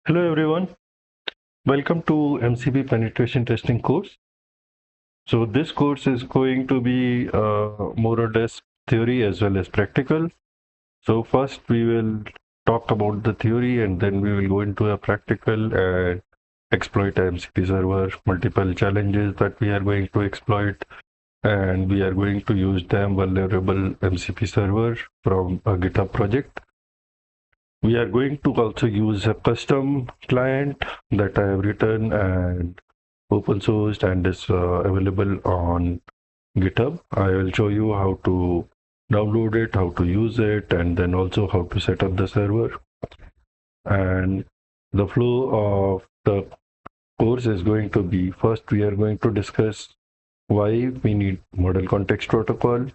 Hello everyone, welcome to MCP penetration testing course. So this course is going to be more or less theory as well as practical. So first we will talk about the theory and then we will go into a practical and exploit a MCP server, multiple challenges that we are going to exploit, and we are going to use them vulnerable MCP server from a GitHub project. We are going to also use a custom client that I have written and open sourced and is available on GitHub. I will show you how to download it, how to use it, and then also how to set up the server. And the flow of the course is going to be, first we are going to discuss why we need model context protocol,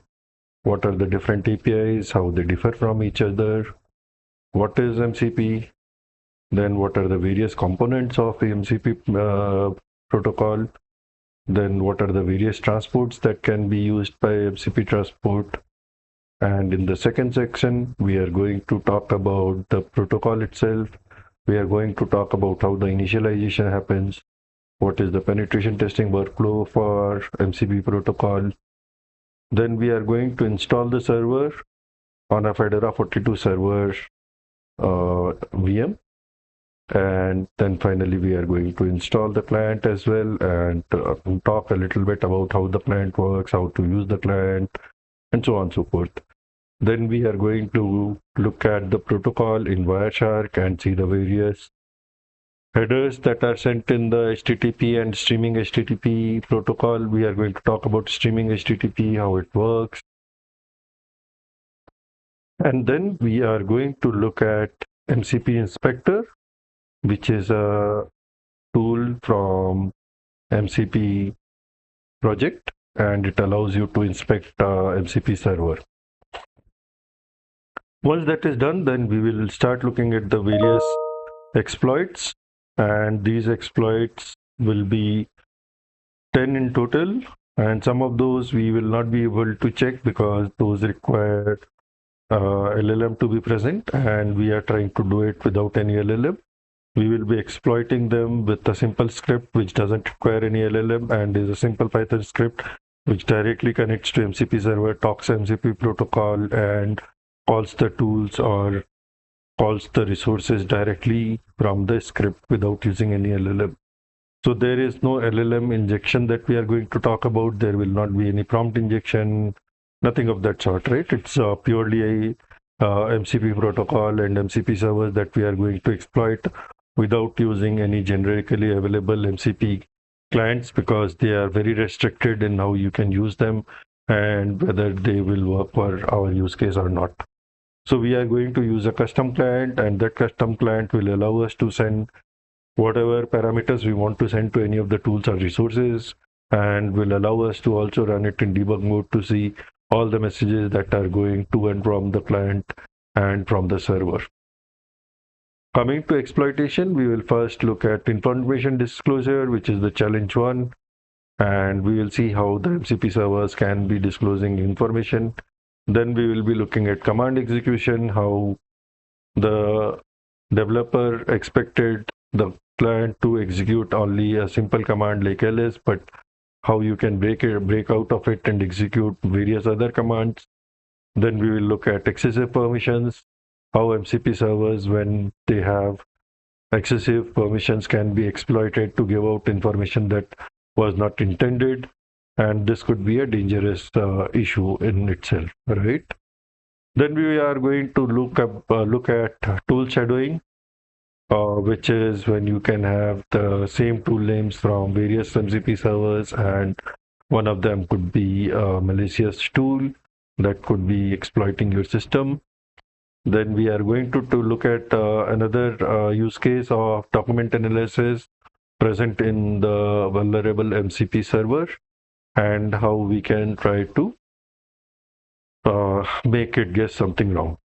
what are the different APIs, how they differ from each other, what is MCP, then what are the various components of the MCP protocol, then what are the various transports that can be used by MCP transport. And in the second section, we are going to talk about the protocol itself. We are going to talk about how the initialization happens, what is the penetration testing workflow for MCP protocol. Then we are going to install the server on a Fedora 42 server VM. And then finally, we are going to install the client as well and talk a little bit about how the client works, how to use the client, and so on and so forth. Then we are going to look at the protocol in Wireshark and see the various headers that are sent in the HTTP and streaming HTTP protocol. We are going to talk about streaming HTTP, how it works. And then we are going to look at MCP Inspector, which is a tool from MCP project, and it allows you to inspect MCP server. Once that is done, then we will start looking at the various exploits, and these exploits will be 10 in total, and some of those we will not be able to check because those require LLM to be present, and we are trying to do it without any LLM. We will be exploiting them with a simple script which doesn't require any LLM and is a simple Python script which directly connects to MCP server, talks MCP protocol, and calls the tools or calls the resources directly from the script without using any LLM. So there is no LLM injection that we are going to talk about. There will not be any prompt injection, nothing of that sort, right? It's purely a MCP protocol and MCP servers that we are going to exploit without using any generically available MCP clients because they are very restricted in how you can use them and whether they will work for our use case or not. So we are going to use a custom client, and that custom client will allow us to send whatever parameters we want to send to any of the tools or resources, and will allow us to also run it in debug mode to see all the messages that are going to and from the client and from the server. Coming to exploitation, we will first look at information disclosure, which is the challenge one, and we will see how the MCP servers can be disclosing information. Then we will be looking at command execution, how the developer expected the client to execute only a simple command like ls, but how you can break out of it and execute various other commands. Then we will look at excessive permissions, how MCP servers, when they have excessive permissions, can be exploited to give out information that was not intended, and this could be a dangerous issue in itself, right? Then we are going to look at tool shadowing, which is when you can have the same tool names from various MCP servers, and one of them could be a malicious tool that could be exploiting your system. Then we are going to look at another use case of document analysis present in the vulnerable MCP server and how we can try to make it guess something wrong.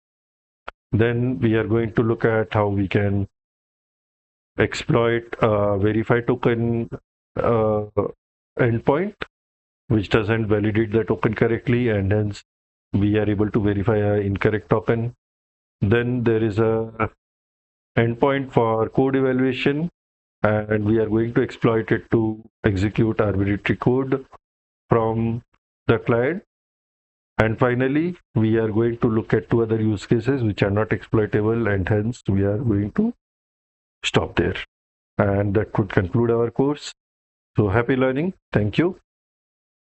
Then we are going to look at how we can exploit a verify token endpoint, which doesn't validate the token correctly, and hence we are able to verify an incorrect token. Then there is a endpoint for code evaluation, and we are going to exploit it to execute arbitrary code from the client. And finally, we are going to look at two other use cases which are not exploitable, and hence we are going to stop there. And that could conclude our course. So happy learning. Thank you.